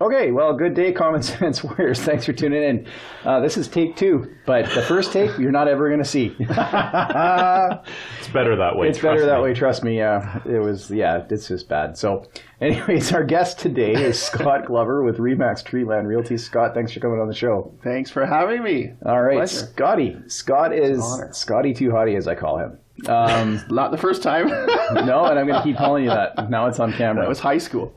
Okay, well, good day, Common Sense Warriors. Thanks for tuning in. This is take 2, but the first take you're not ever going to see. It's better that way. It's better that way, trust me. It's just bad. So, anyways, our guest today is Scott Glover with Remax Treeland Realty. Scott, thanks for coming on the show. Thanks for having me. All right, Pleasure. Scotty. Scott is Scotty Too Hottie, as I call him. Not the first time. No, and I'm going to keep calling you that. Now it's on camera. That was high school.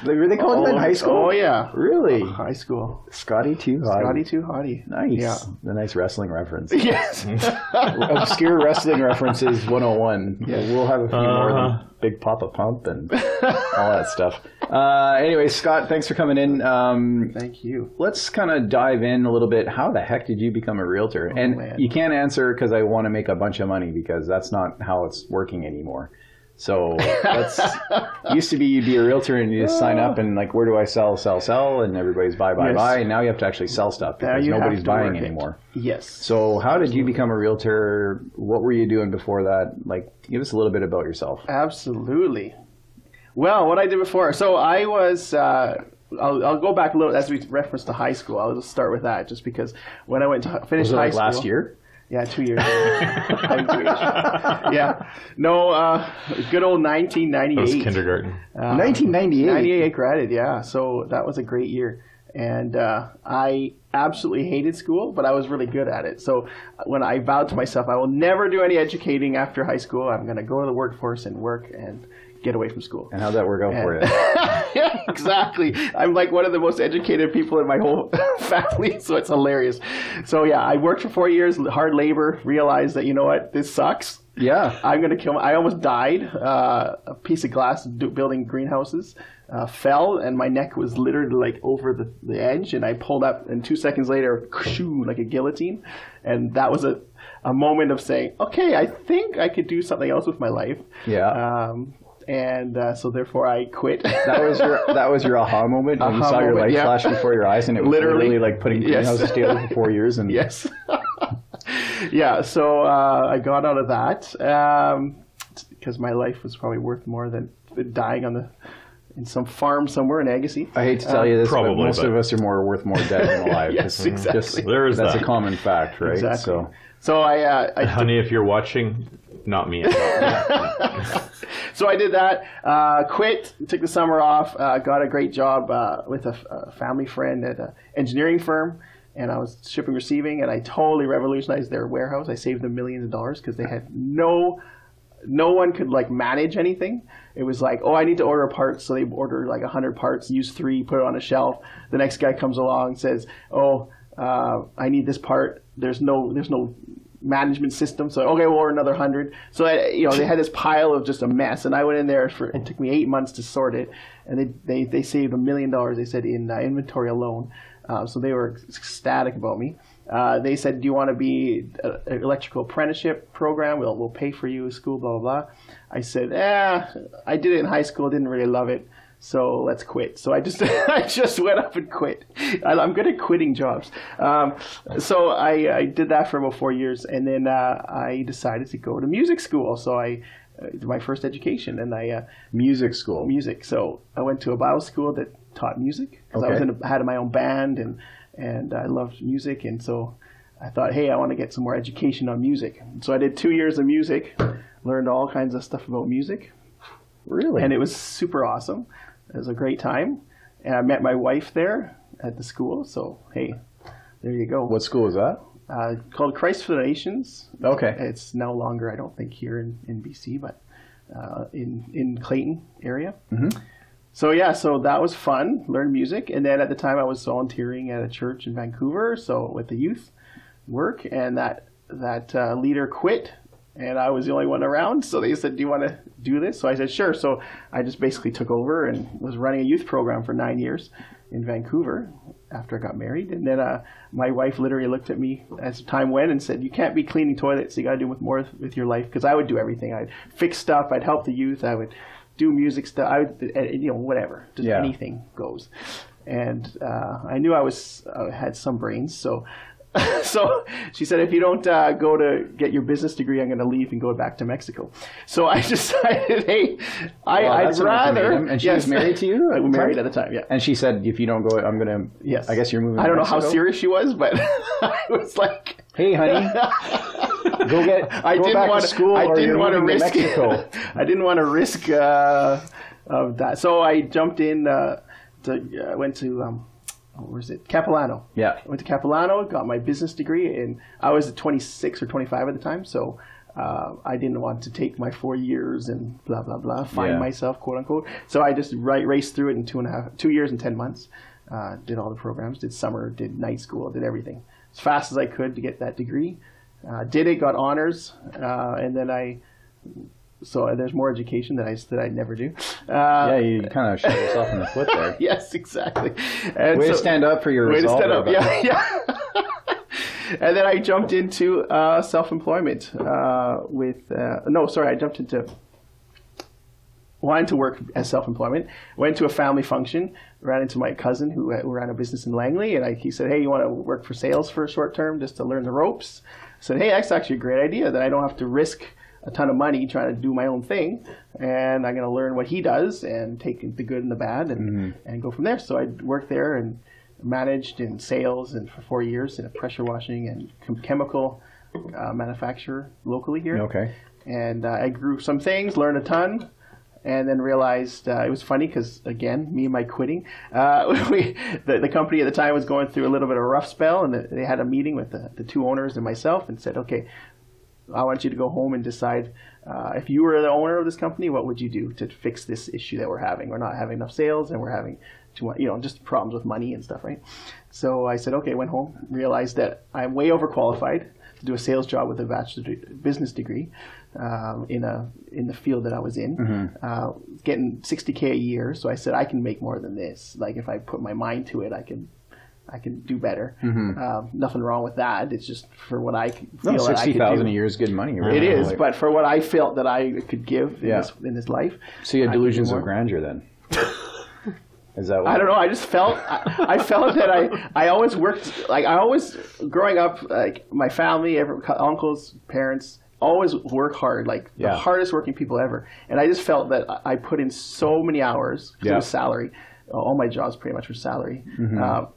Were they calling you that in high school? Oh, yeah. Really? High school. Scotty Too Hottie. Scotty Too Hottie. Nice. Yeah. The nice wrestling reference. Yes. Obscure wrestling references 101. Yes. We'll have a few more than Big Papa Pump and all that stuff. Anyway, Scott, thanks for coming in. Thank you. Let's kind of dive in a little bit. How the heck did you become a realtor? And you can't answer because I want to make a bunch of money, because that's not how it's working anymore. So that's used to be you'd be a realtor and you just sign up and like, where do I sell, and everybody's buy. And now you have to actually sell stuff because nobody's buying anymore. Yes. So how did you become a realtor? What were you doing before that? Like, give us a little bit about yourself. Absolutely. Well, what I did before. So I was, I'll go back a little as we referenced to high school. I'll just start with that just because when I went to finish high school. Last year? Yeah, 2 years. Yeah. No, good old 1998. That was kindergarten. 1998? 98 I graduated, yeah. So that was a great year. And I absolutely hated school, but I was really good at it. So when I vowed to myself, I will never do any educating after high school. I'm going to go to the workforce and work and get away from school. And how'd that work out for you? Yeah, exactly. I'm like one of the most educated people in my whole family, so it's hilarious. So yeah, I worked for 4 years, hard labor, realized that, you know what, this sucks. Yeah. I'm going to kill I almost died. A piece of glass building greenhouses fell, and my neck was littered like over the edge, and I pulled up, and 2 seconds later, shoo, like a guillotine. And that was a moment of saying, okay, I think I could do something else with my life. Yeah. So therefore I quit. That was your aha moment when you saw your light flash before your eyes, and it was literally like putting greenhouses together for 4 years. And yes. Yeah. So I got out of that because my life was probably worth more than dying in some farm somewhere in Agassiz. I hate to tell you this, probably, but most of us are worth more dead than alive. Yes, exactly. That's a common fact, right? Exactly. So I honey, if you're watching, not me. So I did that, quit, took the summer off, got a great job with a family friend at an engineering firm, and I was shipping receiving, and I totally revolutionized their warehouse. I saved them millions of dollars because they had no one could like manage anything. It was like, oh, I need to order parts, so they order like 100 parts, use 3, put it on a shelf. The next guy comes along and says, oh, I need this part. There's no management system, so okay, we'll order another 100. So they had this pile of just a mess, and I went in there it took me 8 months to sort it, and they saved $1 million, they said, in inventory alone. So they were ecstatic about me. They said, do you want to be an electrical apprenticeship program? We'll pay for you, school, blah, blah, blah. I said, I did it in high school, didn't really love it, so let's quit. So I just went up and quit. I'm good at quitting jobs. So I did that for about 4 years, and then I decided to go to music school. So I did my first education, and music school. Music. So I went to a Bible school that taught music because I had my own band, and I loved music, and so I thought, hey, I want to get some more education on music. So I did 2 years of music, learned all kinds of stuff about music. Really? And it was super awesome. It was a great time. And I met my wife there at the school. So, hey, there you go. What school was that? Called Christ for the Nations. Okay. It's no longer, I don't think, here in BC, but in Clayton area. Mm-hmm. So, yeah, so that was fun. Learned music. And then at the time I was volunteering at a church in Vancouver, so with the youth work. And that leader quit. And I was the only one around, so they said, do you want to do this? So I said, sure. So I just basically took over and was running a youth program for 9 years in Vancouver after I got married. And then my wife literally looked at me as time went and said, you can't be cleaning toilets. You got to do more with your life. Because I would do everything. I'd fix stuff. I'd help the youth. I would do music stuff. I would, whatever. Just anything goes. And I knew I had some brains. So So she said, if you don't go to get your business degree, I'm going to leave and go back to Mexico. So I decided, hey, I'd rather. And she was married to you? I was married at the time, yeah. And she said, if you don't go, I'm going to, yes. I guess you're moving I don't to know how Mexico? serious she was, but I was like, hey, honey, go back to school or you're moving to Mexico. I didn't want to risk of that. So I jumped in, went to, where's it? Capilano. Yeah. I went to Capilano, got my business degree, and I was 26 or 25 at the time, so I didn't want to take my 4 years and blah, blah, blah, find myself, quote unquote. So I just raced through it in 2 years and 10 months. Did all the programs, did summer, did night school, did everything as fast as I could to get that degree. Did it, got honors, and then so there's more education that I never do. Yeah, you kind of shot yourself in the foot there. Yes, exactly. And way to stand up for your resolve. Way to stand up, yeah. And then I jumped into self-employment I jumped into wanting to work as self-employment. Went to a family function, ran into my cousin who ran a business in Langley, and he said, hey, you want to work for sales for a short term just to learn the ropes? I said, hey, that's actually a great idea, that I don't have to risk a ton of money trying to do my own thing, and I'm going to learn what he does and take the good and the bad and go from there. So I worked there and managed in sales and for 4 years in a pressure washing and chemical manufacturer locally here. Okay. And I grew some things, learned a ton, and then realized it was funny because, again, me and my quitting, the company at the time was going through a little bit of a rough spell, and they had a meeting with the two owners and myself and said, okay, I want you to go home and decide if you were the owner of this company, what would you do to fix this issue that we're having? We're not having enough sales, and we're having too much, just problems with money and stuff, right? So I said, okay, went home, realized that I'm way overqualified to do a sales job with a bachelor's business degree in the field that I was in, getting $60K a year. So I said, I can make more than this. Like if I put my mind to it, I can do better. Nothing wrong with that. It's just for what I feel that I could do. $60,000 a year is good money. Really. It is, but for what I felt that I could give in this life. So you had delusions of grandeur then? Is that what I don't know. I just felt I felt that I always worked, like I always growing up, like my family, uncles, parents always work hard, like the hardest working people ever. And I just felt that I put in so many hours because it was salary. All my jobs pretty much were salary.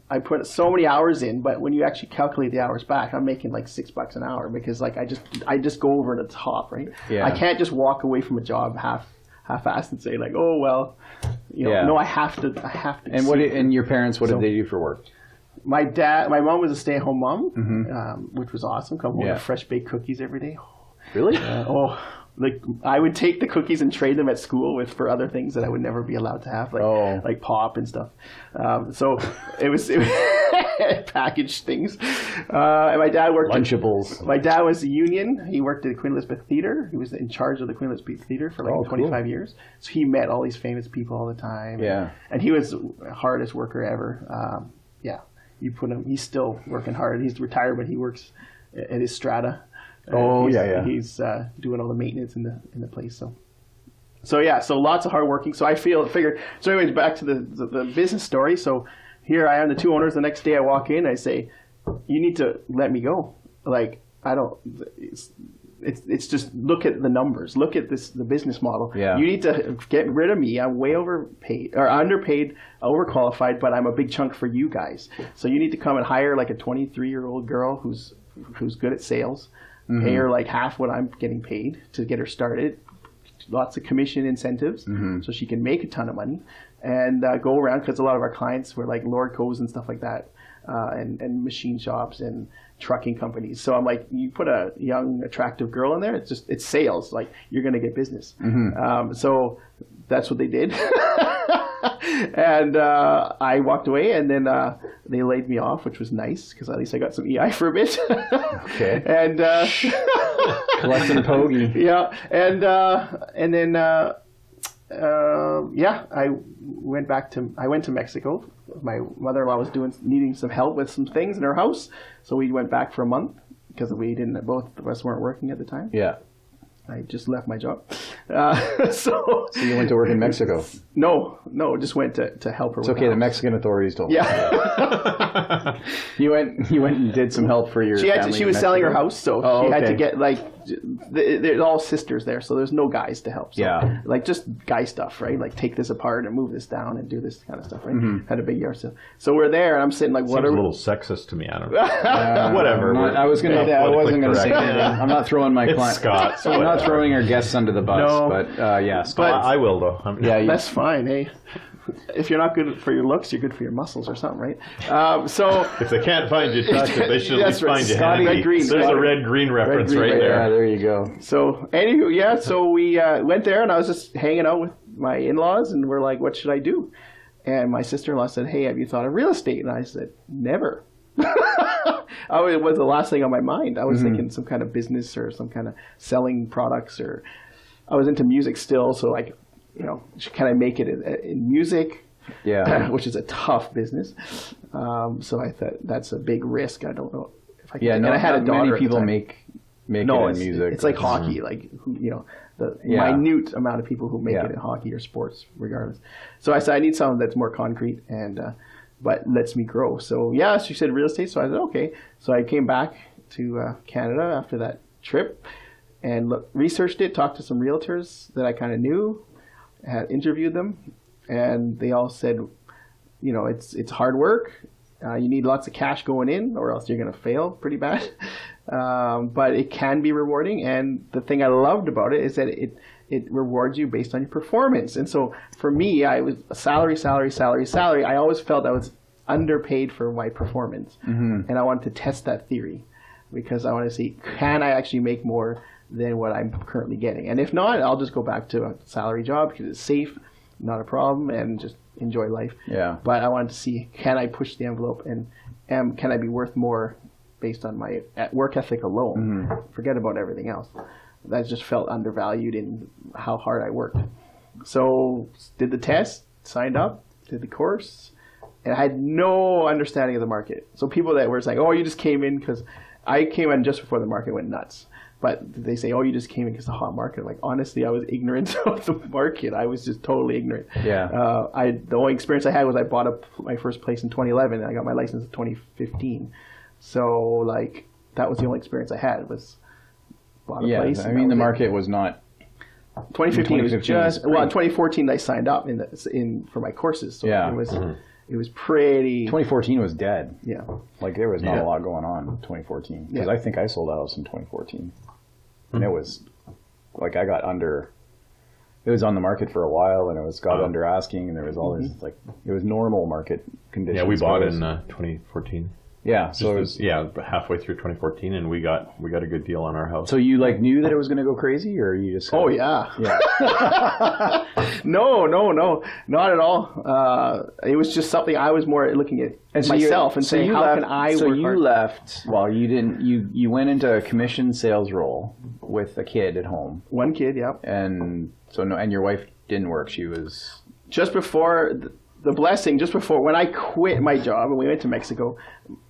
I put so many hours in, but when you actually calculate the hours back, I'm making like $6 an hour because like I just go over the top, right? Yeah. I can't just walk away from a job half-assed and say like, oh well, no, I have to. And and your parents, what did they do for work? My mom was a stay-at-home mom, which was awesome. Come home with fresh baked cookies every day. Really? Like I would take the cookies and trade them at school for other things that I would never be allowed to have, like pop and stuff. So it was packaged things. And my dad worked Lunchables. My dad was a union. He worked at the Queen Elizabeth Theatre. He was in charge of the Queen Elizabeth Theatre for 25 years. So he met all these famous people all the time. Yeah. And he was the hardest worker ever. You put him. He's still working hard. He's retired, but he works at his Strata. He's doing all the maintenance in the place. So lots of hard working. So I figured. So anyways, back to the business story. So here I am, the two owners. The next day I walk in, I say, "You need to let me go." Like I don't. It's just look at the numbers. Look at the business model. Yeah. You need to get rid of me. I'm way overpaid or underpaid, overqualified, but I'm a big chunk for you guys. So you need to come and hire like a 23-year-old girl who's good at sales. Pay her like half what I'm getting paid to get her started. Lots of commission incentives, so she can make a ton of money, and go around because a lot of our clients were like Lordco's and stuff like that, and machine shops and trucking companies. So I'm like, you put a young, attractive girl in there, it's sales. Like you're gonna get business. So that's what they did. And I walked away, and then they laid me off, which was nice because at least I got some EI for a bit. Okay. And collecting pogie. Yeah, and then I went to Mexico. My mother-in-law was needing some help with some things in her house, so we went back for a month because both of us weren't working at the time. Yeah. I just left my job. So you went to work in Mexico? No, just went to help her. It's okay. The Mexican authorities told me. Yeah. You went and did some help for your family. She was selling her house, so she had to get like they're all sisters there, so there's no guys to help. So, yeah. Like just guy stuff, right? Like take this apart and move this down and do this kind of stuff, right? Mm-hmm. Had a big yard sale. So we're there, and I'm sitting like, what? Seems a little sexist to me. I don't know. Whatever. I wasn't going to say anything. I'm not throwing my client. Scott. So I'm not throwing our guests under the bus. No. But yeah, Scott. I will though. That's fine. Hey, if you're not good for your looks, you're good for your muscles or something, right? So if they can't find you attractive, they should at least find you Scotty, handy. red-green. There's a red-green reference right there. Yeah, there you go. So anywho, yeah. So we went there, and I was just hanging out with my in-laws, and we're like, "What should I do?" And my sister-in-law said, "Hey, have you thought of real estate?" And I said, "Never." It was the last thing on my mind. I was thinking some kind of business or some kind of selling products, or I was into music still. So like, can I make it in music? Yeah, which is a tough business. So I thought that's a big risk. I don't know if I can. Yeah, and I had a daughter. Many people make it in music. It's like hockey, like the minute amount of people who make it in hockey or sports, regardless. So I said I need something that's more concrete and but lets me grow. So she said real estate. So I said okay. So I came back to Canada after that trip and researched it, talked to some realtors that I kind of knew, had interviewed them, and they all said, it's hard work. You need lots of cash going in, or else you're going to fail pretty bad. But it can be rewarding, and the thing I loved about it is that it rewards you based on your performance. And so for me, I was salary. I always felt I was underpaid for my performance, and I wanted to test that theory because I want to see, can I actually make more than what I'm currently getting? And if not, I'll just go back to a salary job because it's safe, not a problem, and just enjoy life. Yeah. But I wanted to see, can I push the envelope, and can I be worth more based on my work ethic alone? Forget about everything else. That just felt undervalued in how hard I worked. So did the test, signed up, did the course, and I had no understanding of the market. So people that were saying, oh, you just came in because I came in just before the market went nuts. But they say, oh, you just came in because of the hot market. I'm like, honestly, I was ignorant of the market. I was just totally ignorant. Yeah. The only experience I had was I bought my first place in 2011, and I got my license in 2015. So, that was the only experience I had, was bought a place. I mean, the market was not... 2015 was just... Well, in 2014, I signed up for my courses. So it was pretty... 2014 was dead. Yeah. There was not a lot going on in 2014. Because I think I sold a house in 2014. And it was, I got under... It was on the market for a while, and it got under asking, and there was all this, it was normal market conditions. Yeah, we bought in 2014. Yeah, so it was, halfway through 2014, and we got a good deal on our house. So you knew that it was going to go crazy, or you just? Oh yeah. No, not at all. It was just something I was more looking at myself and saying, how can I? So work you hard? left. Well, you didn't. You went into a commission sales role with a kid at home. One kid, yeah. And so and your wife didn't work. She was just before. The blessing, just before, when I quit my job and we went to Mexico,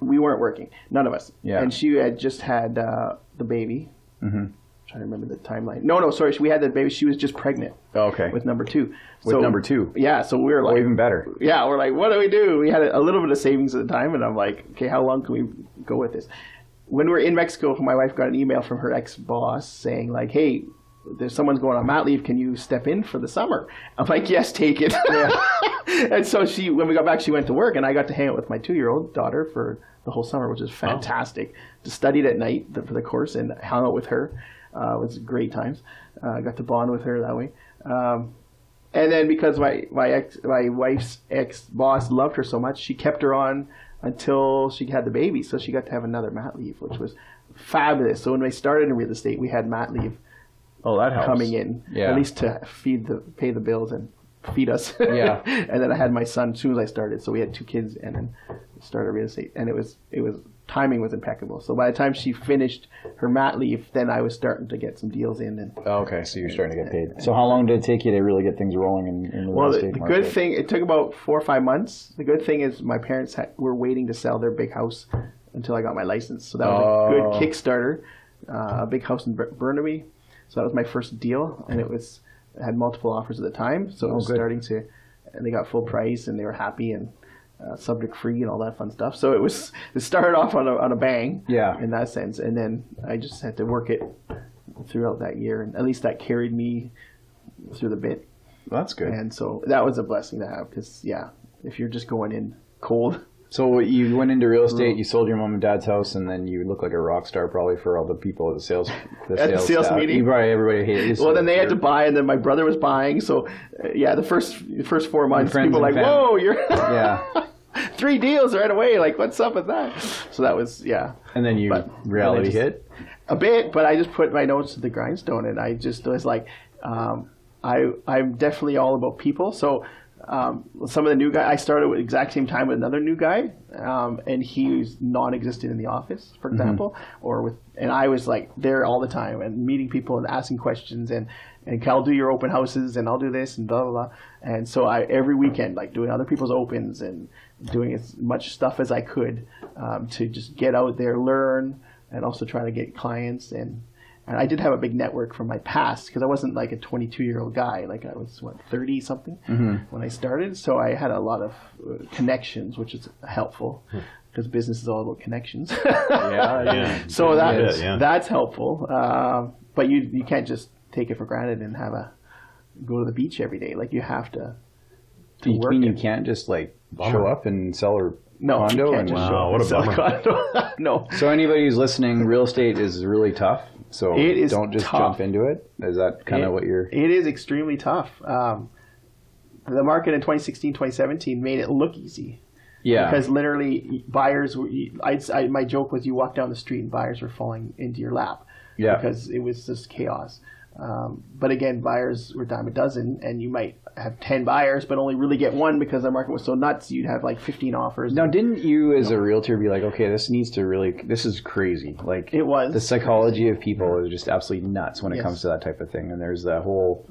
we weren't working. None of us. Yeah. And she had just had the baby. I'm trying to remember the timeline. No, sorry. We had the baby. She was just pregnant. Oh, okay. With number 2. With number 2? Yeah. So we were like... even better. Yeah. We're like, what do we do? We had a little bit of savings at the time. And I'm like, okay, how long can we go with this? When we were in Mexico, my wife got an email from her ex-boss saying hey, there's someone's going on mat leave. Can you step in for the summer? I'm like, yes, take it. And so when we got back, she went to work, and I got to hang out with my 2-year-old daughter for the whole summer, which was fantastic. Just studied at night for the course and hung out with her. It was great times. Got to bond with her that way. And then because my wife's ex-boss loved her so much, she kept her on until she had the baby. So she got to have another mat leave, which was fabulous. So when I started in real estate, we had mat leave. Oh, that helps. Coming in, at least to pay the bills and feed us. Yeah. And then I had my son as soon as I started, so we had 2 kids, and then started real estate, and it was timing was impeccable. So by the time she finished her mat leave, then I was starting to get some deals in. And okay, so you're starting to get paid. So how long did it take you to really get things rolling in the real estate market? Well, the good thing, it took about 4 or 5 months. The good thing is my parents were waiting to sell their big house until I got my license, so that was a good Kickstarter. A big house in Burnaby. So that was my first deal, and it had multiple offers at the time. So it was starting to, and they got full price, and they were happy, and subject free and all that fun stuff. So it started off on a bang, in that sense, and then I just had to work it throughout that year, and at least that carried me through the bit. Well, that's good. And so that was a blessing to have, because if you're just going in cold. So you went into real estate, you sold your mom and dad's house, and then you look like a rock star probably for all the people at the sales staff. Meeting. You probably everybody hated you. Well, then they had to buy, and then my brother was buying. So the first 4 months, people were like, "Whoa, you're 3 deals right away. Like, what's up with that?" So that was And then reality hit a bit, but I just put my nose to the grindstone, and I just was like, I'm definitely all about people. So. Some of the new guys, I started at the exact same time with another new guy, and he was non-existent in the office, for example, and I was like there all the time and meeting people and asking questions and I'll do your open houses and I'll do this and blah blah blah. And so I every weekend like doing other people's opens and doing as much stuff as I could to just get out there, learn, and also try to get clients. And I did have a big network from my past, because I wasn't like a 22-year-old guy. Like I was, 30-something when I started. So I had a lot of connections, which is helpful, because business is all about connections. So that's helpful. But you can't just take it for granted and go to the beach every day. Like you have to work. You can't just like show up and sell a condo? You can't just show up what a sell bummer. condo. No. So anybody who's listening, real estate is really tough. So don't just jump into it. Is that kind of what you're... It is extremely tough. The market in 2016, 2017 made it look easy. Yeah. Because literally buyers, my joke was you walk down the street and buyers were falling into your lap. Yeah. Because it was just chaos. But again, buyers were dime a dozen, and you might have 10 buyers, but only really get one because the market was so nuts. You'd have like 15 offers. Now, didn't you as a realtor be like, okay, this is crazy. Like it was. The psychology of people is just absolutely nuts when it comes to that type of thing. And there's that whole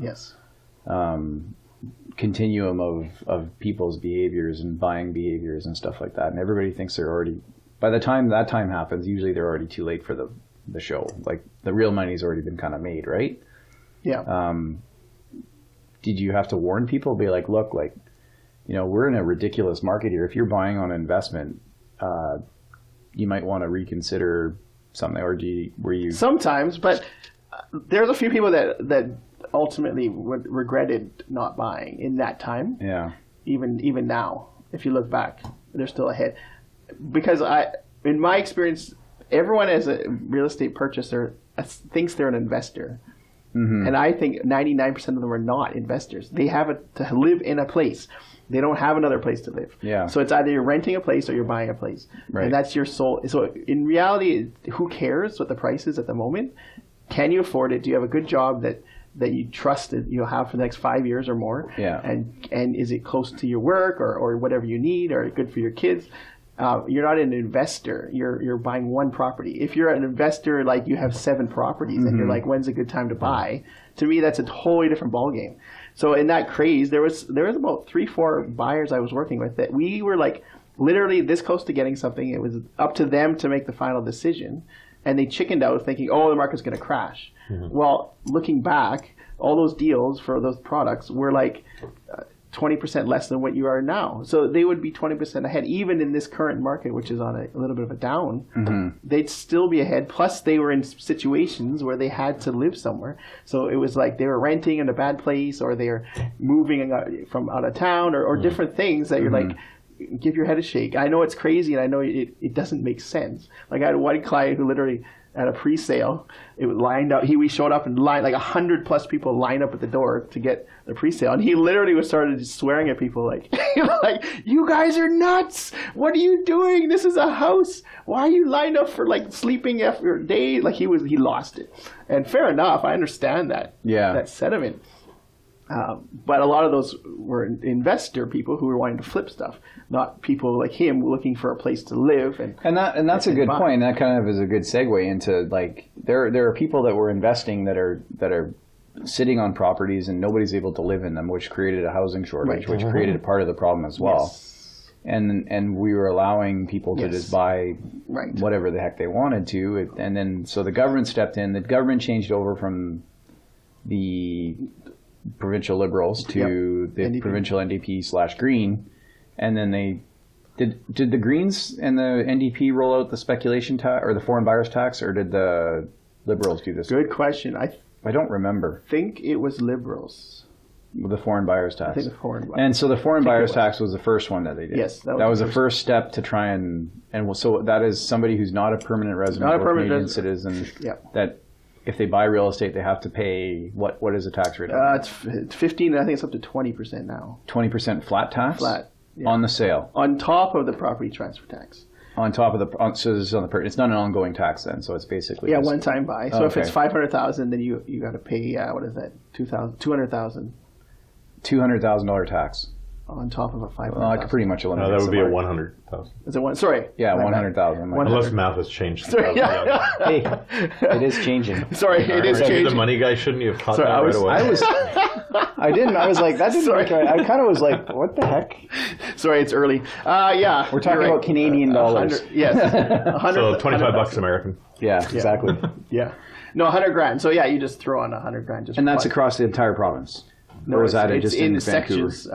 continuum of people's behaviors and buying behaviors and stuff like that. And everybody thinks they're already, by the time that time happens, usually they're already too late for the show. Like the real money's already been kind of made, right? Yeah. Did you have to warn people? Be like, look, like, we're in a ridiculous market here. If you're buying on investment, you might want to reconsider something. Or were you? Sometimes, but there's a few people that ultimately regretted not buying in that time. Yeah. Even now, if you look back, they're still ahead. Because in my experience, everyone as a real estate purchaser thinks they're an investor. Mm-hmm. And I think 99% of them are not investors. They have to live in a place. They don't have another place to live. Yeah. So it's either you're renting a place or you're buying a place. Right. And that's your sole. So in reality, who cares what the price is at the moment? Can you afford it? Do you have a good job that you trust that you'll have for the next 5 years or more? Yeah. And is it close to your work or whatever you need, or good for your kids? You're not an investor. You're buying one property. If you're an investor, like you have 7 properties and you're like, when's a good time to buy? To me, that's a totally different ballgame. So in that craze, there was about 3-4 buyers I was working with that we were like literally this close to getting something. It was up to them to make the final decision, and they chickened out thinking, oh, the market's going to crash. Mm-hmm. Well, looking back, all those deals for those products were like 20% less than what you are now. So they would be 20% ahead. Even in this current market, which is on a little bit of a down, they'd still be ahead. Plus, they were in situations where they had to live somewhere. So it was like they were renting in a bad place, or they're moving from out of town, or different things that you're like, give your head a shake. I know it's crazy, and I know it doesn't make sense. Like I had one client who literally at a pre-sale, it was lined up. We showed up and lined like 100+ people lined up at the door to get the pre-sale, and he literally started just swearing at people like, like, you guys are nuts! What are you doing? This is a house. Why are you lined up for like sleeping after a day? Like he lost it, and fair enough. I understand that. Yeah. That sentiment. But a lot of those were investor people who were wanting to flip stuff, not people like him looking for a place to live. And that's a good point. That kind of is a good segue into like there are people that were investing that are sitting on properties and nobody's able to live in them, which created a housing shortage, which created a part of the problem as well. Yes. And we were allowing people to just buy whatever the heck they wanted to, and then so the government stepped in. The government changed over from the provincial Liberals to the NDP. provincial NDP/Green, and then they did the Greens and the NDP roll out the speculation tax or the foreign buyers tax, or did the Liberals do this? Good question. I don't remember. Think it was Liberals. The foreign buyers tax. I think the foreign buyers. And so the foreign buyers tax was the first one that they did. Yes, that was the first step to try and so that is somebody who's not a permanent resident or Canadian citizen. That if they buy real estate, they have to pay what is the tax rate? It's 15. I think it's up to 20% now. 20% flat tax. Flat on the sale. On top of the property transfer tax. On top of so this is on the it's not an ongoing tax then, so it's basically one time buy. So if it's 500,000, then you got to pay what is that? 200,000. $200,000 tax on top of a 500,000. Well, I could pretty much eliminate. No, that would be a 100,000. Is it one? Sorry. Yeah, 100,000. Unless math has changed. Sorry, Hey, it is changing. Sorry, it is changing. The money guy shouldn't you have caught that right away? I didn't. I was like, that didn't make right. I kind of was like, what the heck? Sorry, it's early. Yeah. We're talking about Canadian dollars. Yes. So $25 American. Yeah, exactly. Yeah. No, 100 grand. So yeah, you just throw on 100 grand. And that's across the entire province? No, or is that it's just in Vancouver? sections.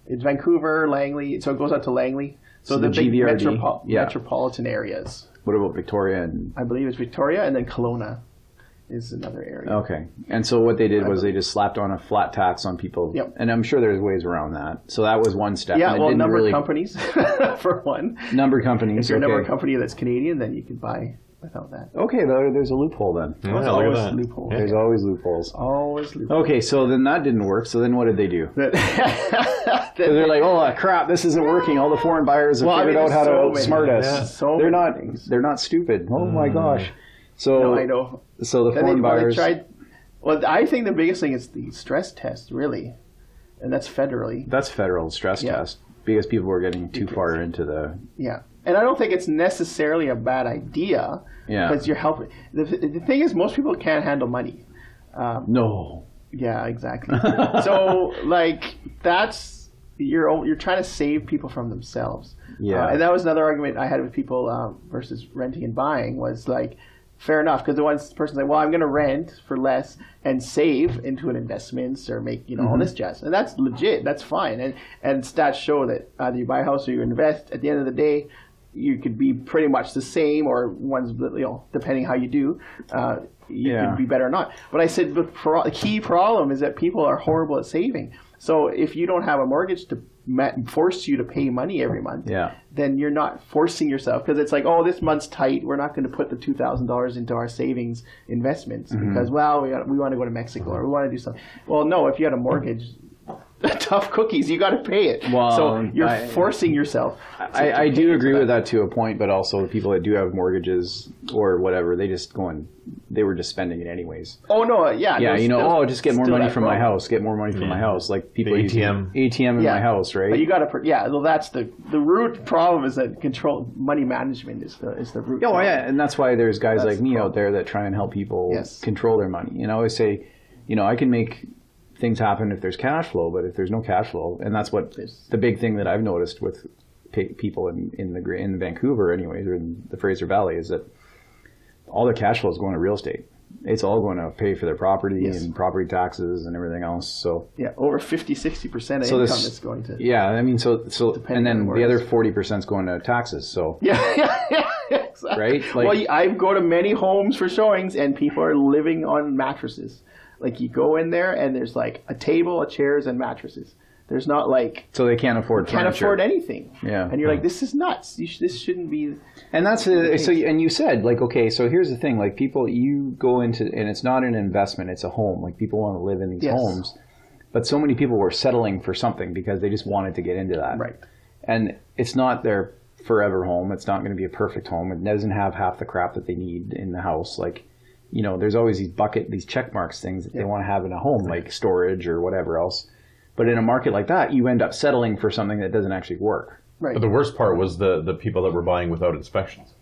It's Vancouver, Langley. So it goes out to Langley. So the big GVRD, metropolitan areas. What about Victoria? I believe it's Victoria, and then Kelowna is another area. Okay. And so what they did was they just slapped on a flat tax on people. Yep. And I'm sure there's ways around that. So that was one step. Yeah, and well, number of companies, for one. Number of companies, If you're a number company that's Canadian, then you can buy without that. Okay, there's a loophole then. Yeah, look at that. Loophole. Yeah. There's always loopholes. Always loopholes. Okay, so then that didn't work. So then what did they do? They're like, oh crap, this isn't working. All the foreign buyers have figured out how to outsmart us. Yeah, they're not stupid. Oh my gosh. So no, I know. So the foreign buyers. Well, I think the biggest thing is the stress test, really, and that's federally. That's federal stress test because people were getting too far into the. Yeah, and I don't think it's necessarily a bad idea. Yeah. Because you're helping. The thing is, most people can't handle money. No. Yeah, exactly. So, like, that's you're trying to save people from themselves. Yeah. And that was another argument I had with people versus renting and buying was like, fair enough, because the one person's like, well, I'm going to rent for less and save into an investments or make all this jazz, and that's legit. That's fine. And stats show that either you buy a house or you invest. At the end of the day, you could be pretty much the same, or one's depending how you do. You could be better or not. But I said the key problem is that people are horrible at saving. So if you don't have a mortgage to force you to pay money every month, then you're not forcing yourself, because it's like, oh, this month's tight. We're not going to put the $2,000 into our savings investments because, well, we want to go to Mexico or we want to do something. Well, no, if you had a mortgage, tough cookies, you got to pay it. Well, so you're forcing yourself. I do agree with that to a point, but also the people that do have mortgages or whatever, they were just spending it anyways. Oh no, yeah, just get more money from my house. Get more money from my house, like people ATM in my house, right? But you got to, well, that's the root problem is that money management is the root. Oh yeah, and that's why there's guys like me out there that try and help people control their money. And I always say, I can make things happen if there's cash flow, but if there's no cash flow, and that's what the big thing that I've noticed with people in Vancouver, anyways, or in the Fraser Valley, is that all their cash flow is going to real estate. It's all going to pay for their property and property taxes and everything else. So over 50-60% of income is going to. Yeah, I mean, so and then the other 40% is going to taxes. So exactly. Right. Well, I go to many homes for showings, and people are living on mattresses. Like, you go in there and there's like a table, chairs, and mattresses. There's not like... So they can't afford furniture. Can't afford anything. Yeah. And you're like, this is nuts. This shouldn't be... And that's... and you said, like, okay, so here's the thing. Like, people, you go into... And it's not an investment. It's a home. Like, people want to live in these homes. But so many people were settling for something because they just wanted to get into that. Right. And it's not their forever home. It's not going to be a perfect home. It doesn't have half the crap that they need in the house. Like... there's always these check marks things that they want to have in a home, like storage or whatever else. But in a market like that, you end up settling for something that doesn't actually work. Right. But the worst part was the people that were buying without inspections.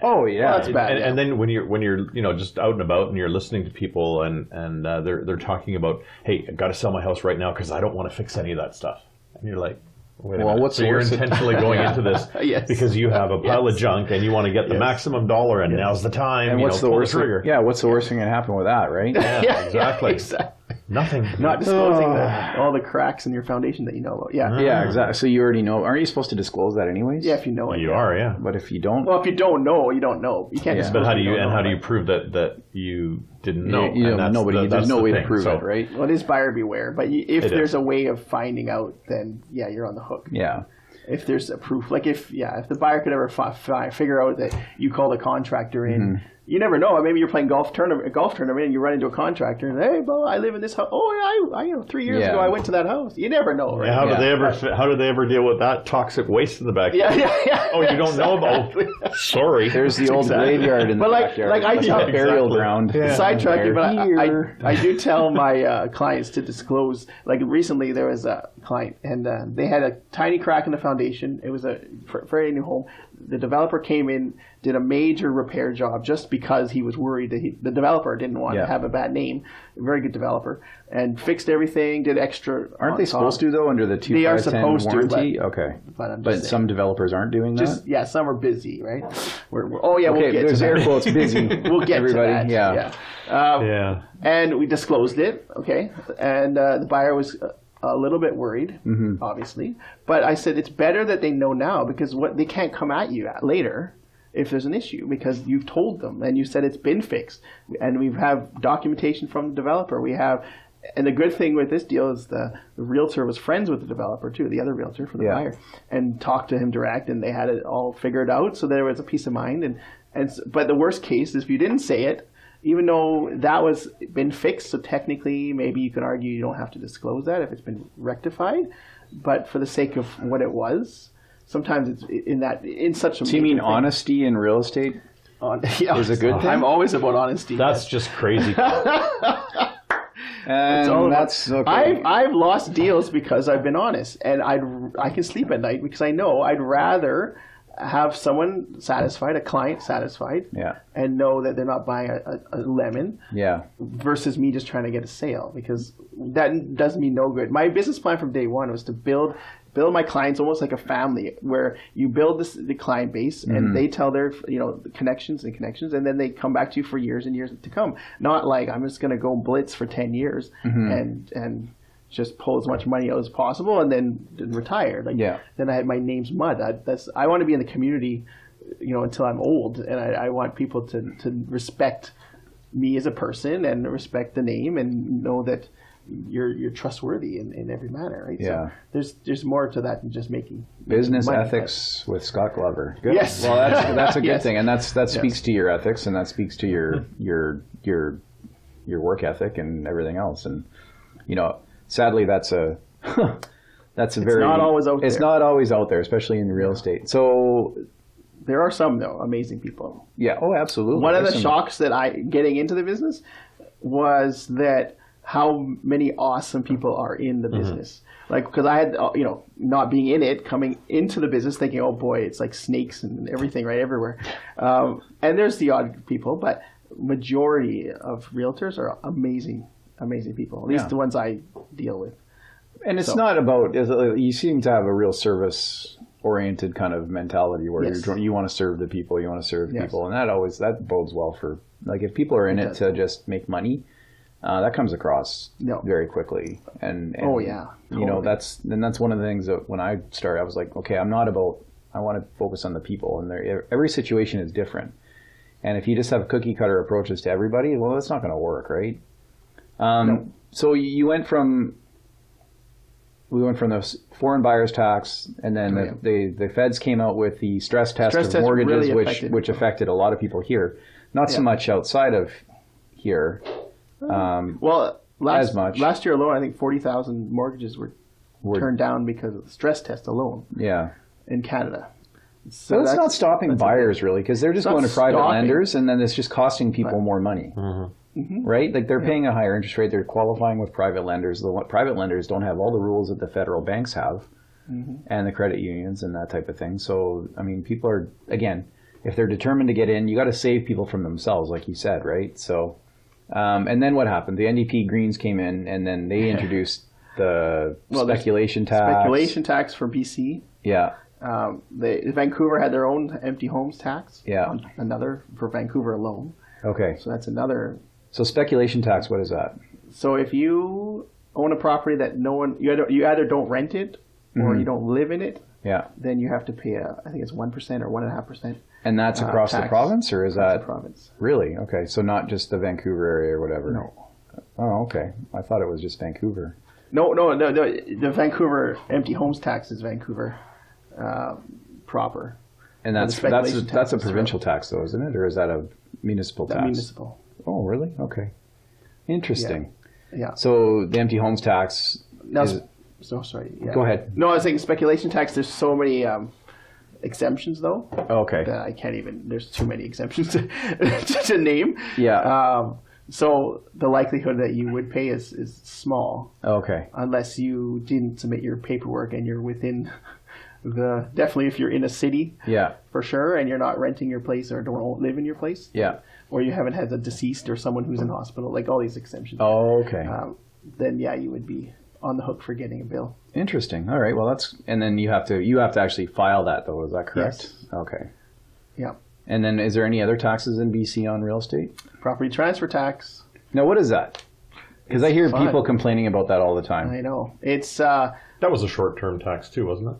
Oh yeah, well, that's bad. And then when you're just out and about and you're listening to people and they're talking about, hey, I've got to sell my house right now because I don't want to fix any of that stuff. And you're like, Well, what's so you're intentionally going into this Yes. because you have a pile of junk and you want to get the maximum dollar, and now's the time. And what's the pull worst? trigger. What's the worst thing that can happen with that, right? Yeah, exactly. Nothing. Not disclosing all the cracks in your foundation that you know about. Yeah. Yeah, exactly. So you already know. Aren't you supposed to disclose that anyways? Yeah, if you know it. You are, yeah. But if you don't, Well, if you don't know, you don't know. You can't. But how do you prove that you didn't know? you know, there's no way to prove it, right? Well, it is buyer beware. But if there's a way of finding out, then you're on the hook. Yeah. If there's a proof, like if the buyer could ever figure out that you called a contractor in, you never know. Maybe you're playing a golf tournament, and you run into a contractor, and hey, Bo, I live in this house. Oh, I 3 years ago I went to that house. You never know, right? Yeah, how did they ever deal with that toxic waste in the backyard? Yeah. Oh, you don't know about? Sorry. There's the old graveyard in the backyard. Like I tell burial ground. Yeah. Sidetrack you, but I do tell my clients to disclose. Like recently, there was a client, and they had a tiny crack in the foundation. It was for a new home. The developer came in, did a major repair job just because he was worried that the developer didn't want to have a bad name. A very good developer, and fixed everything. Did extra. Aren't they supposed to though under the 2 They are 5, 10 supposed warranty? to. Okay. But Some developers aren't doing that. Some are busy, right? We'll Okay, get there's to air that. quotes busy. We'll get everybody. to that. Yeah. And we disclosed it, okay? And the buyer was a little bit worried, obviously. But I said it's better that they know now because they can't come at you later if there's an issue because you've told them and you said it's been fixed. And we have documentation from the developer. And the good thing with this deal is the realtor was friends with the developer too, the other realtor for the buyer, and talked to him direct, and they had it all figured out. So there was a peace of mind. But the worst case is if you didn't say it, even though that was been fixed, so technically maybe you can argue you don't have to disclose that if it's been rectified. But for the sake of what it was, sometimes it's in such a. So you mean honesty in real estate is a good thing? I'm always about honesty. That's just crazy. And that's okay. I've lost deals because I've been honest, and I can sleep at night because I know I'd rather have someone satisfied, a client satisfied, and know that they're not buying a lemon, versus me just trying to get a sale, because that does me no good. My business plan from day one was to build my clients almost like a family, where you build the client base and they tell their connections, and then they come back to you for years and years to come. Not like I'm just going to go blitz for 10 years and just pull as much money out as possible and then retire. Then my name's mud. I want to be in the community, until I'm old, and I want people to respect me as a person and respect the name and know that you're trustworthy in every manner, right? Yeah. So there's more to that than just making business money, ethics with Scott Glover. Good. Yes. Well, that's a good thing, and that speaks to your ethics, and that speaks to your work ethic and everything else. And sadly, that's a very. It's not always out there. It's not always out there, especially in real estate. So there are some though amazing people. Yeah. Oh, absolutely. One of the shocks that getting into the business was that how many awesome people are in the business. Like, because I had, not being in it, coming into the business thinking, oh boy, it's like snakes and everything right everywhere. And there's the odd people, but majority of realtors are amazing people. At least the ones I deal with. And it's not about, you seem to have a real service-oriented kind of mentality where you want to serve the people, you want to serve people. And that bodes well for, like, if people are in it to just make money, that comes across very quickly, and totally. That's one of the things that when I started, I was like, okay, I want to focus on the people, and every situation is different, and if you just have cookie cutter approaches to everybody, well, that's not going to work, right? So we went from the foreign buyers tax, and then the feds came out with the stress test of mortgages, really which affected a lot of people here, not so much outside of here. Last year alone, I think 40,000 mortgages were turned down because of the stress test alone. Yeah, in Canada. So it's not stopping buyers really, because they're just going to private lenders, and then it's just costing people more money, right? Like they're paying a higher interest rate. They're qualifying with private lenders. The private lenders don't have all the rules that the federal banks have, and the credit unions and that type of thing. So I mean, people are, again, if they're determined to get in, you got to save people from themselves, like you said, right? So. And then what happened? The NDP Greens came in, and then they introduced the speculation tax. Speculation tax for BC. Yeah. Vancouver had their own empty homes tax. Yeah. Another for Vancouver alone. Okay. So that's another. So speculation tax, what is that? So if you own a property that you either don't rent it or you don't live in it, then you have to pay I think it's 1% or 1.5%. And that's across the province, or is that the province? Really? Okay. So not just the Vancouver area or whatever. No. Oh, okay. I thought it was just Vancouver. No. The Vancouver empty homes tax is Vancouver proper. And that's a provincial tax, though, isn't it? Or is that a municipal tax? Municipal. Oh, really? Okay. Interesting. Yeah. So the empty homes tax. Sorry. Yeah. Go ahead. No, I was saying speculation tax. There's so many exemptions, though. Okay. That I can't even. There's too many exemptions to name. Yeah. So the likelihood that you would pay is small. Okay. Unless you didn't submit your paperwork and you're within definitely if you're in a city. Yeah. For sure, and you're not renting your place or don't live in your place. Yeah. Or you haven't had a deceased or someone who's in hospital, like all these exemptions. Oh, okay. Then you would be on the hook for getting a bill. Interesting. All right. Well, and then you have to actually file that, though. Is that correct? Yes. Okay. Yeah. And then is there any other taxes in BC on real estate? Property transfer tax. Now, what is that? Because I hear people complaining about that all the time. I know. It's that was a short-term tax too, wasn't it?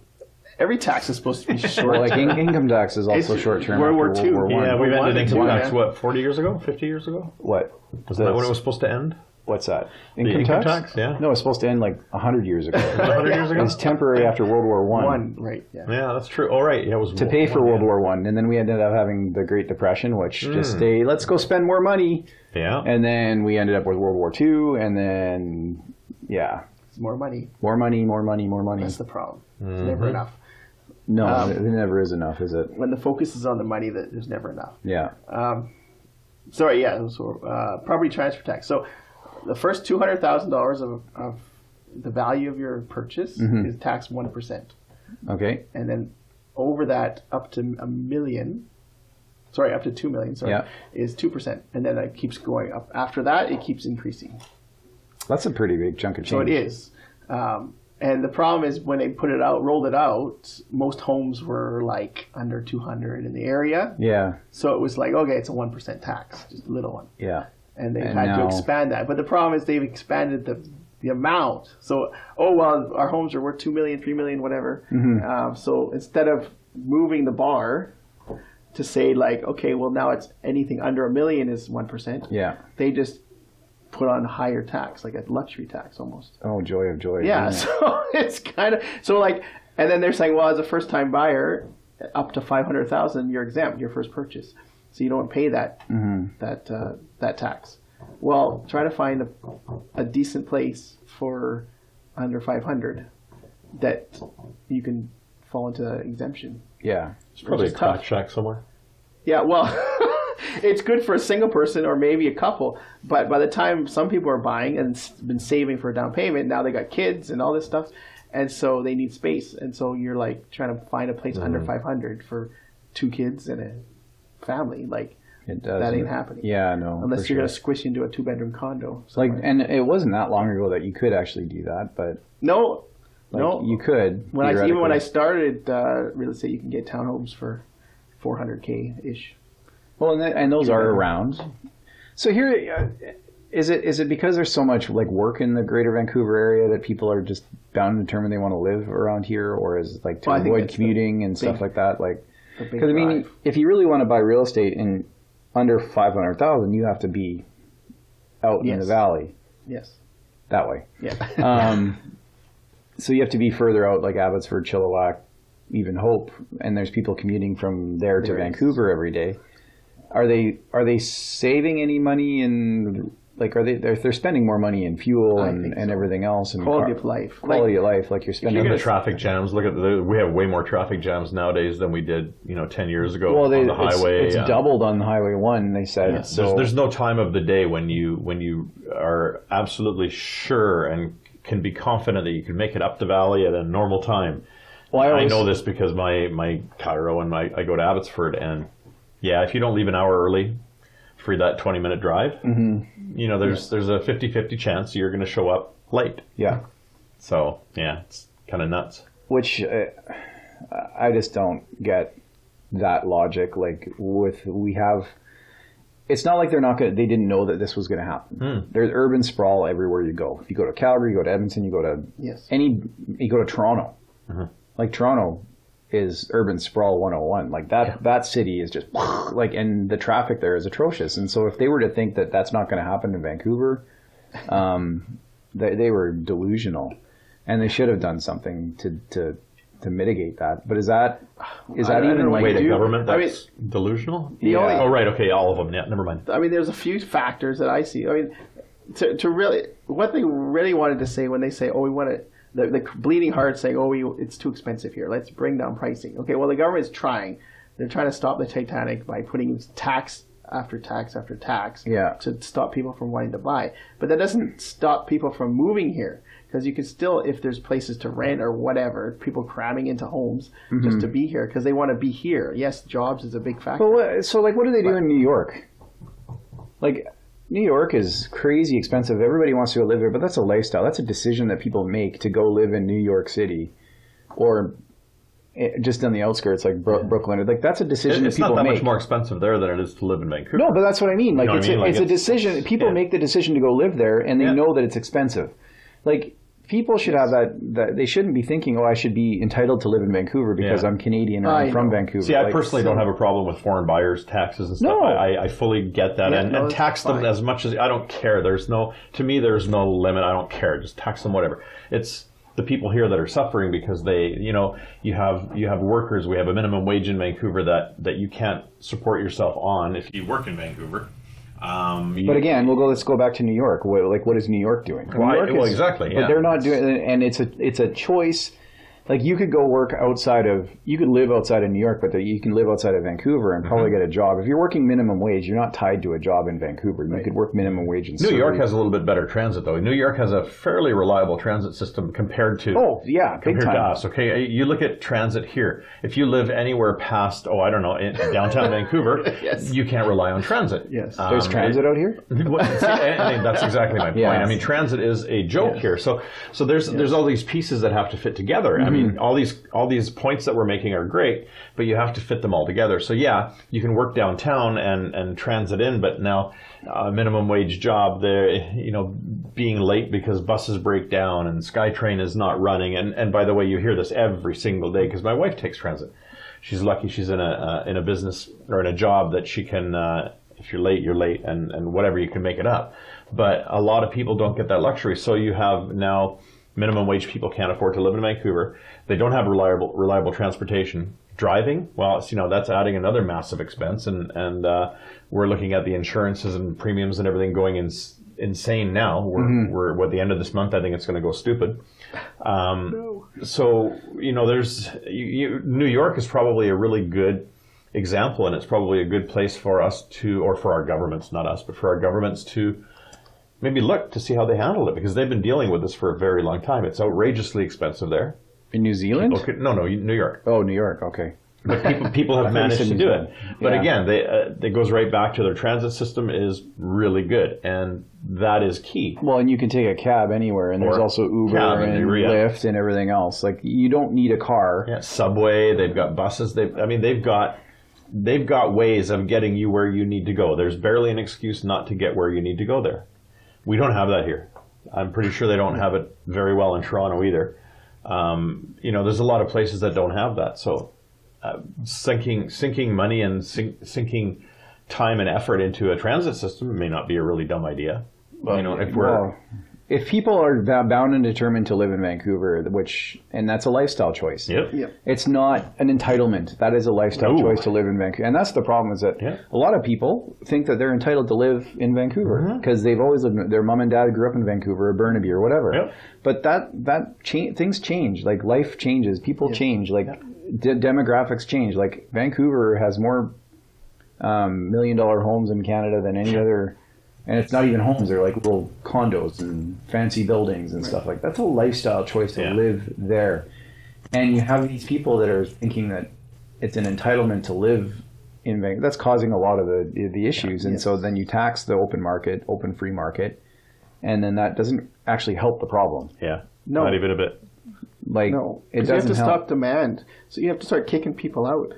Every tax is supposed to be short. Like income tax is also short-term. World War II. Yeah, we've ended income tax, what, 40 years ago? 50 years ago? What? Wasn't that when it was supposed to end? What's that? Income tax? Yeah. No, it was supposed to end like 100 years ago. 100 years ago? It was temporary after World War I. Right, yeah. Yeah, that's true. Oh, right. Yeah, it was to pay for World War I. And then we ended up having the Great Depression, which just let's go spend more money. Yeah. And then we ended up with World War II, and then, It's more money. More money, more money, more money. That's the problem. It's never enough. No, it never is enough, is it? When the focus is on the money, there's never enough. Yeah. Property transfer tax. So the first $200,000 of the value of your purchase is taxed 1%. Okay. And then over that, up to $2 million, is 2%. And then it keeps going up. After that, it keeps increasing. That's a pretty big chunk of change. So it is. And the problem is when they rolled it out, most homes were like under 200 in the area. Yeah. So it was like, okay, it's a 1% tax, just a little one. Yeah. And they had to expand that. But the problem is they've expanded the amount. So, our homes are worth 2 million, 3 million, whatever. So instead of moving the bar to say like, okay, well now it's anything under $1 million is 1%. Yeah. They just put on higher tax, like a luxury tax almost. Oh, joy of joy. Yeah, so it's kind of, and then they're saying, well, as a first-time buyer, up to $500,000, you're exempt, your first purchase. So you don't pay that tax. Well, try to find a decent place for under 500 that you can fall into exemption. Yeah. It's probably a crack shack somewhere. Yeah, well... It's good for a single person or maybe a couple, but by the time some people are buying and been saving for a down payment, now they got kids and all this stuff, and so they need space, and so you're like trying to find a place under 500 for 2 kids and a family. Like that ain't happening. Yeah, no. Unless you're gonna squish into a 2-bedroom condo. Somewhere. And it wasn't that long ago that you could actually do that, but no, you could. Even when I started real estate, you can get townhomes for $400K ish. Well, and those are around. So here, is it because there's so much like work in the Greater Vancouver area that people are just bound and determined they want to live around here, or is it like to avoid commuting and stuff like that? Like, because I mean, if you really want to buy real estate in under $500,000, you have to be out in the valley. Yes. That way. Yeah. So you have to be further out, like Abbotsford, Chilliwack, even Hope, and there's people commuting from there to Vancouver every day. Are they saving any money in, like, they're spending more money in fuel and everything else, and quality of life, like you're spending. If you look at traffic jams, we have way more traffic jams nowadays than we did 10 years ago on the highway. It's doubled on the Highway 1, they said. Yeah. So there's no time of the day when you are absolutely sure and can be confident that you can make it up the valley at a normal time. Well, I know this because my Cairo and I go to Abbotsford, and if you don't leave an hour early for that 20-minute drive, there's a 50-50 chance you're going to show up late. Yeah. So yeah, it's kind of nuts. Which I just don't get that logic. Like it's not like they didn't know that this was going to happen. There's urban sprawl everywhere you go. If you go to Calgary, you go to Edmonton, you go to you go to Toronto. Like Toronto is urban sprawl 101. Like that city is just like, and the traffic there is atrocious. And so if they were to think that that's not going to happen in Vancouver, they were delusional, and they should have done something to mitigate that. But is that even like the government that's delusional? Oh, right. Okay, all of them. Yeah, never mind. I mean, there's a few factors that I see. I mean, to really, what they really wanted to say when they say, oh, we want to, the bleeding heart saying, oh, it's too expensive here. Let's bring down pricing. Okay, well, the government is trying. They're trying to stop the Titanic by putting tax after tax after tax to stop people from wanting to buy. But that doesn't stop people from moving here. Because you can still, if there's places to rent or whatever, people cramming into homes just to be here because they want to be here. Yes, jobs is a big factor. But what do they do in New York? Like, New York is crazy expensive. Everybody wants to go live there, but that's a lifestyle. That's a decision that people make to go live in New York City or just on the outskirts, like Brooklyn. Like, that's a decision that people make. It's not that much more expensive there than it is to live in Vancouver. No, but that's what I mean. Like, it's a decision. People make the decision to go live there, and they know that it's expensive. Like, people should have that they shouldn't be thinking, oh, I should be entitled to live in Vancouver because I'm Canadian or I'm from Vancouver. See, I personally don't have a problem with foreign buyers' taxes and stuff. No. I fully get that. And tax them as much as, I don't care. To me, there's no limit. I don't care. Just tax them, whatever. It's the people here that are suffering because you have workers. We have a minimum wage in Vancouver that you can't support yourself on if you work in Vancouver. But again, let's go back to New York. What is New York doing? Exactly. But they're not doing, and it's a choice. Like, you could go work you could live outside of New York, but you can live outside of Vancouver and probably get a job. If you're working minimum wage, you're not tied to a job in Vancouver. You could work minimum wage in New York has a little bit better transit, though. New York has a fairly reliable transit system compared to us. Okay, you look at transit here. If you live anywhere past, in downtown Vancouver, you can't rely on transit. Yes, there's transit out here. That's exactly my point. Yes. I mean, transit is a joke here. So there's all these pieces that have to fit together. I mean, all these points that we're making are great, but you have to fit them all together. So yeah, you can work downtown and transit in, but now a minimum wage job there, being late because buses break down and SkyTrain is not running. And by the way, you hear this every single day because my wife takes transit. She's lucky she's in a business or in a job that she can, if you're late, you're late, and whatever, you can make it up. But a lot of people don't get that luxury. So you have now minimum wage people can't afford to live in Vancouver. They don't have reliable transportation. Driving, well, that's adding another massive expense, and we're looking at the insurances and premiums and everything going insane now. We're at the end of this month. I think it's going to go stupid. So there's New York is probably a really good example, and it's probably a good place for us or for our governments, not us, but for our governments to maybe look to see how they handled it, because they've been dealing with this for a very long time. It's outrageously expensive there. In New Zealand? No, New York. Oh, New York, okay. But people have managed to do it. But again, it goes right back to their transit system is really good, and that is key. Well, and you can take a cab anywhere, and there's also Uber and Lyft and everything else. Like, you don't need a car. Yeah, Subway, they've got buses. They've got ways of getting you where you need to go. There's barely an excuse not to get where you need to go there. We don't have that here. I'm pretty sure they don't have it very well in Toronto either. There's a lot of places that don't have that. So sinking money and sinking time and effort into a transit system may not be a really dumb idea. But, if people are bound and determined to live in Vancouver, and that's a lifestyle choice. Yep. It's not an entitlement. That is a lifestyle choice to live in Vancouver. And that's the problem, is that a lot of people think that they're entitled to live in Vancouver because they've always lived, their mom and dad grew up in Vancouver or Burnaby or whatever. Yep. But things change. Like, life changes. People change. Like, demographics change. Like, Vancouver has more $1 million homes in Canada than any other. And it's not even homes; they're like little condos and fancy buildings and stuff like that. That's a lifestyle choice to live there. And you have these people that are thinking that it's an entitlement to live in Vancouver. That's causing a lot of the issues. And so then you tax the open free market, and then that doesn't actually help the problem. Yeah, No. not even a bit. Like, No, it 'cause you have doesn't to help. stop demand. So you have to start kicking people out,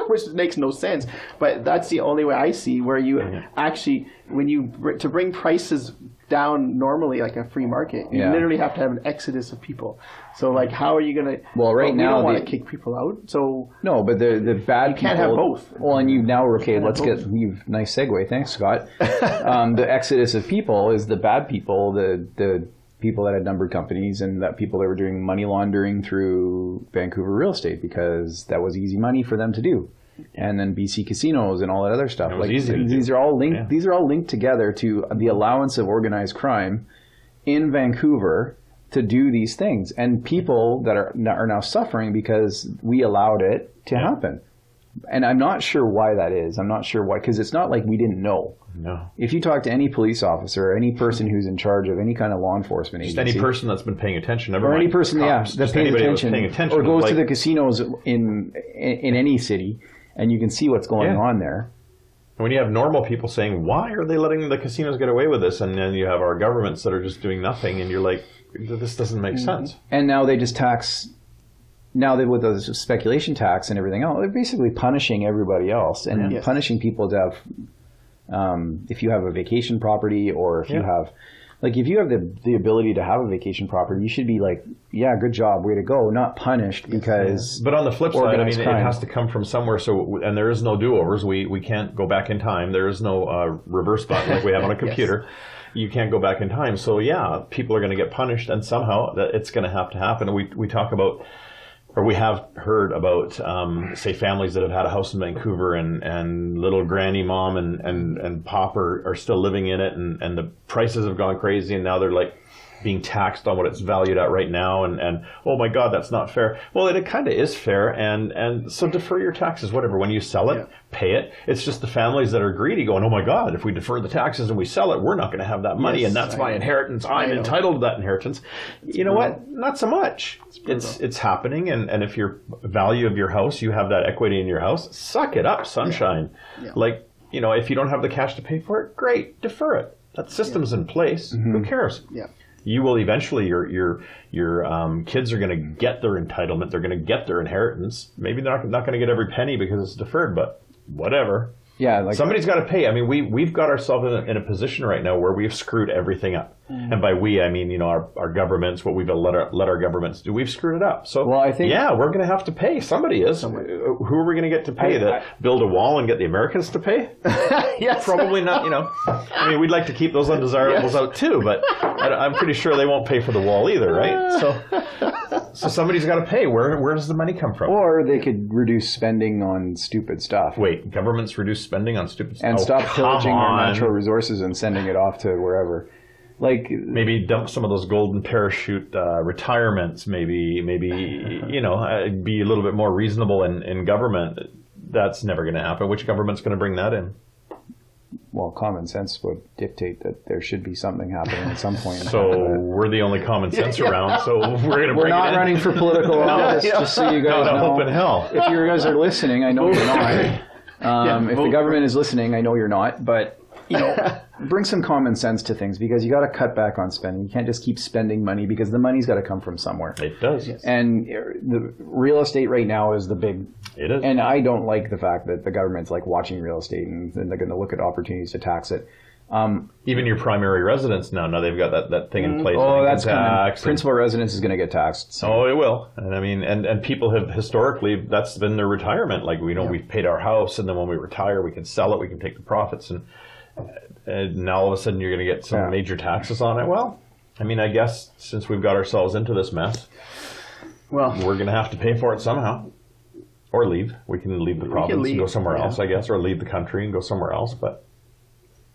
which makes no sense. But that's the only way I see where you actually, when you to bring prices down normally, like a free market, you literally have to have an exodus of people. So like, how are you going to? Well, right now we don't want to kick people out. So no, but the bad you people can't have both. Well, and nice segue. Thanks, Scott. The exodus of people is the bad people, the people that had numbered companies, and that people that were doing money laundering through Vancouver real estate, because that was easy money for them to do. And then BC casinos and all that other stuff. Like these are all linked. Yeah. These are all linked together to the allowance of organized crime in Vancouver to do these things, and people that are now suffering because we allowed it to happen. And I'm not sure why that is. I'm not sure why, because it's not like we didn't know. No. If you talk to any police officer, any person who's in charge of any kind of law enforcement just agency, any person that's been paying attention, or any person, that pays attention, or goes to the casinos in any city, and you can see what's going on there. When you have normal people saying, why are they letting the casinos get away with this? And then you have our governments that are just doing nothing, and you're like, this doesn't make sense. And now they just tax, with the speculation tax and everything else, they're basically punishing everybody else and punishing people to have, if you have a vacation property, or if you have, like, if you have the ability to have a vacation property, you should be like, yeah, good job, way to go, not punished because. But on the flip side, I mean, crime. It has to come from somewhere. So, and there is no do-overs. We can't go back in time. There is no reverse button like we have on a computer. You can't go back in time. So yeah, people are going to get punished, and somehow it's going to happen. We talk about, or we have heard about, say, families that have had a house in Vancouver, and little granny mom and pop are still living in it, and the prices have gone crazy, and now they're like being taxed on what it's valued at right now, and oh my God, that's not fair. Well, it kind of is fair, and so defer your taxes, whatever. When you sell it, pay it. It's just the families that are greedy going, oh my God, if we defer the taxes and we sell it, we're not going to have that money, and that's my inheritance. I'm entitled to that inheritance. You know what? Not so much. It's happening, and if your value of your house, you have that equity in your house, suck it up, sunshine. Like, you know, if you don't have the cash to pay for it, great, defer it. That system's in place. Who cares? You will eventually, your kids are going to get their entitlement. They're going to get their inheritance. Maybe they're not going to get every penny because it's deferred, but whatever. Yeah, like somebody's got to pay. I mean, we've got ourselves in a position right now where we've screwed everything up. And by we, I mean, you know, our governments, what we've let our governments do, we've screwed it up. So, I think, we're going to have to pay. Somebody is. Who are we going to get to pay? Build a wall and get the Americans to pay? Yes. Probably not, you know. I mean, we'd like to keep those undesirables out too, but I'm pretty sure they won't pay for the wall either, right? So somebody's got to pay. Where does the money come from? Or they could reduce spending on stupid stuff. Wait, governments reduce spending on stupid stuff? And stop pillaging our natural resources and sending it off to wherever. Like, maybe dump some of those golden parachute retirements. Maybe you know, be a little bit more reasonable in government. That's never going to happen. Which government's going to bring that in? Well, common sense would dictate that there should be something happening at some point. So we're the only common sense around. So we're going to bring it in. We're not running for political office, just so you guys know. Hope in hell. If you guys are listening, I know you're not. If the government is listening, I know you're not. But, you know, bring some common sense to things, because you got to cut back on spending. You can't just keep spending money, because the money's got to come from somewhere. It does. Yes. And the real estate right now is the big. It is. And I don't like the fact that the government's like watching real estate, and they're going to look at opportunities to tax it. Even your primary residence now they've got that thing in place. Oh, that's coming. Principal residence is going to get taxed. So. Oh, it will. And I mean, and people have historically, that's been their retirement. Like, we know we've paid our house, and then when we retire, we can sell it, we can take the profits, and now all of a sudden you're going to get some major taxes on it. Well, I mean, I guess since we've got ourselves into this mess, we're going to have to pay for it somehow. Or leave. We can leave the province and go somewhere else, I guess, or leave the country and go somewhere else. But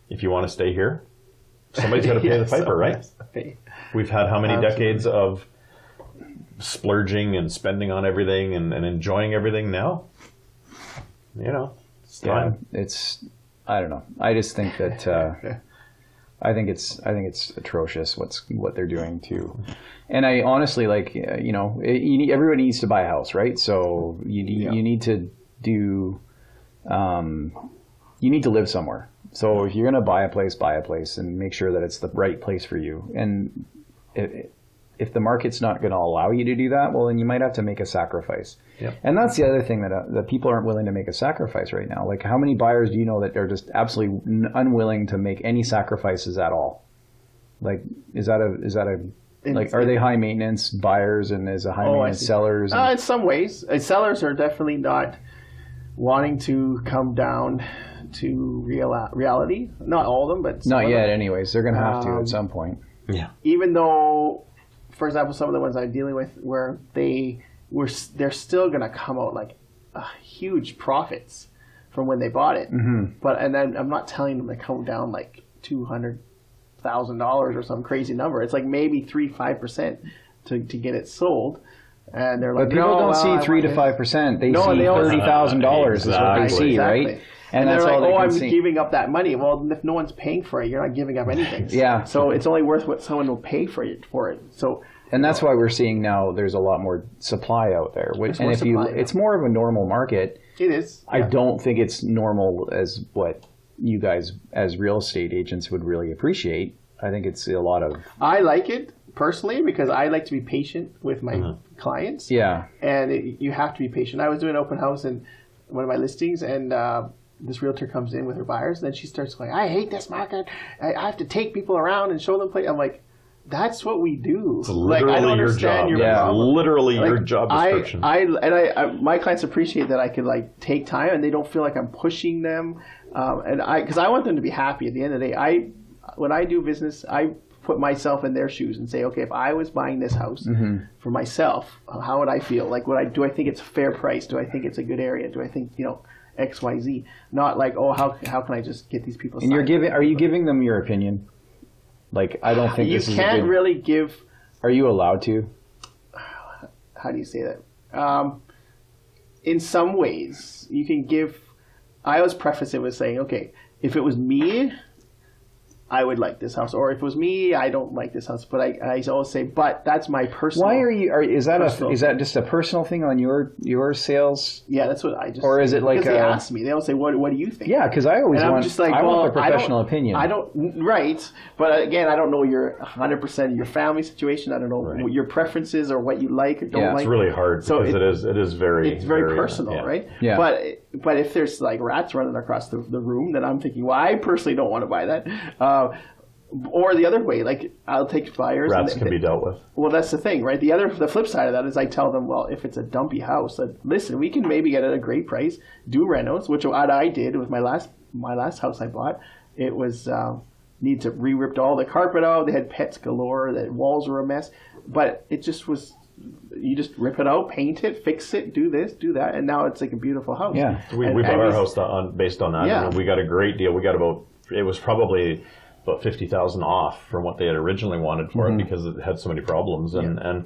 if you want to stay here, somebody's got to pay the piper, right? We've had how many decades of splurging and spending on everything and enjoying everything now? You know, it's time. I don't know. I just think that I think it's atrocious what they're doing to, and I honestly, like, you know, everybody needs to buy a house, right? So you need to do, you need to live somewhere. So if you're going to buy a place and make sure that it's the right place for you. And if the market's not going to allow you to do that, well, then you might have to make a sacrifice. Yep. And that's the other thing that people aren't willing to make a sacrifice right now. Like, how many buyers do you know that are just absolutely unwilling to make any sacrifices at all? Like, are they high maintenance buyers and is a high maintenance sellers? In some ways, sellers are definitely not wanting to come down to reality. Not all of them, but not yet. Anyways, they're going to have to at some point. Yeah. Even though, for example, some of the ones I'm dealing with, where they're still going to come out like huge profits from when they bought it. Mm-hmm. And then I'm not telling them to come down like $200,000 or some crazy number. It's like maybe 3-5% to get it sold. And they're like, but people don't see 3 to 5%. They see $30,000 is what they see, right? And that's they're like, I'm giving up that money. Well, if no one's paying for it, you're not giving up anything. Yeah. So it's only worth what someone will pay for it. So. And that's why we're seeing now there's a lot more supply out there. It's more of a normal market. It is. I don't think it's normal as what you guys as real estate agents would really appreciate. I think it's a lot of... I like it personally because I like to be patient with my clients. Yeah. And you have to be patient. I was doing an open house in one of my listings, and this realtor comes in with her buyers, and then she starts going, I hate this market. I have to take people around and show them place. I'm like, that's what we do. It's literally your job. Literally your job description. My clients appreciate that I could like take time, and they don't feel like I'm pushing them. Because I want them to be happy at the end of the day. When I do business, I put myself in their shoes and say, okay, if I was buying this house for myself, how would I feel? Like, do I think it's a fair price? Do I think it's a good area? Do I think, X, Y, Z? Not like, how can I just get these people signed? And are you giving them your opinion? Like, I don't think you can't really give. Are you allowed to? How do you say that? In some ways, you can give. I always preface it with saying, okay, if it was me, I would like this house, or if it was me, I don't like this house. But I always say, but that's my personal. Why are you? Is that just a personal thing on your sales? Yeah, that's what I just. Or is it like they ask me? They don't say, "What do you think?" Yeah, because I always want. I want the professional opinion. I don't. Right, but again, I don't know your 100% of your family situation. I don't know what your preferences or what you like or don't like. It's really hard because it is very. It's very personal, right? Yeah. But if there's like rats running across the room, then I'm thinking, well, I personally don't want to buy that. Or the other way, like I'll take buyers. Rats can be dealt with. Well, that's the thing, right? The flip side of that is I tell them, well, if it's a dumpy house, listen, we can maybe get it at a great price, do renos, which what I did with my last house I bought. It was need to re-ripped all the carpet out. They had pets galore. The walls were a mess, but it just was. You just rip it out, paint it, fix it, do this, do that, and now it's like a beautiful house. Yeah, we bought our house based on that. Yeah. And we got a great deal. We got it was probably about $50,000 off from what they had originally wanted for it because it had so many problems, and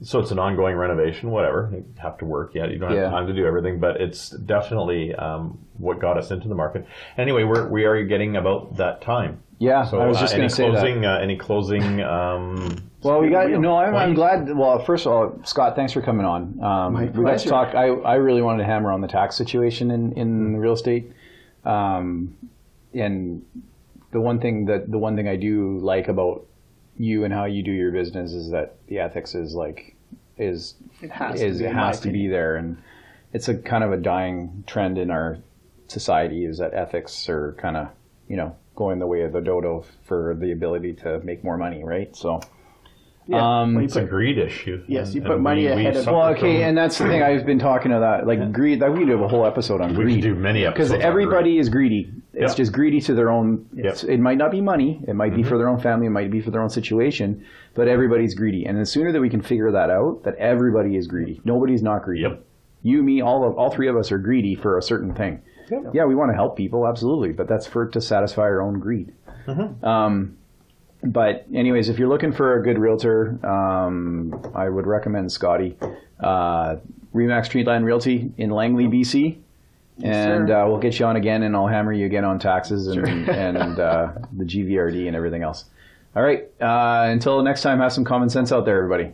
so it's an ongoing renovation. Whatever, you have to work. Yeah, you don't have time to do everything, but it's definitely what got us into the market. Anyway, we are getting about that time. Yeah, so I was just going to say that. Any closing? Well, we got I'm glad. Well, first of all, Scott, thanks for coming on. We got to talk. I really wanted to hammer on the tax situation in real estate, and the one thing I do like about you and how you do your business is that the ethics it has to be there, and it's a kind of a dying trend in our society is that ethics are kind of going the way of the dodo for the ability to make more money, right? So. Yeah. It's a greed issue. Yes, you put money ahead of... Well, okay, and that's the thing. I've been talking about, like greed. We could do a whole episode on greed. We could do many episodes because everybody is greedy. It's just greedy to their own... It might not be money. It might be for their own family. It might be for their own situation. But everybody's greedy. And the sooner that we can figure that out, that everybody is greedy. Nobody's not greedy. Yep. You, me, all three of us are greedy for a certain thing. Yep. Yeah, we want to help people, absolutely. But that's to satisfy our own greed. Mm-hmm. But anyways, if you're looking for a good realtor, I would recommend Scotty. Remax Treeland Realty in Langley, BC. And we'll get you on again, and I'll hammer you again on taxes and the GVRD and everything else. All right. Until next time, have some common sense out there, everybody.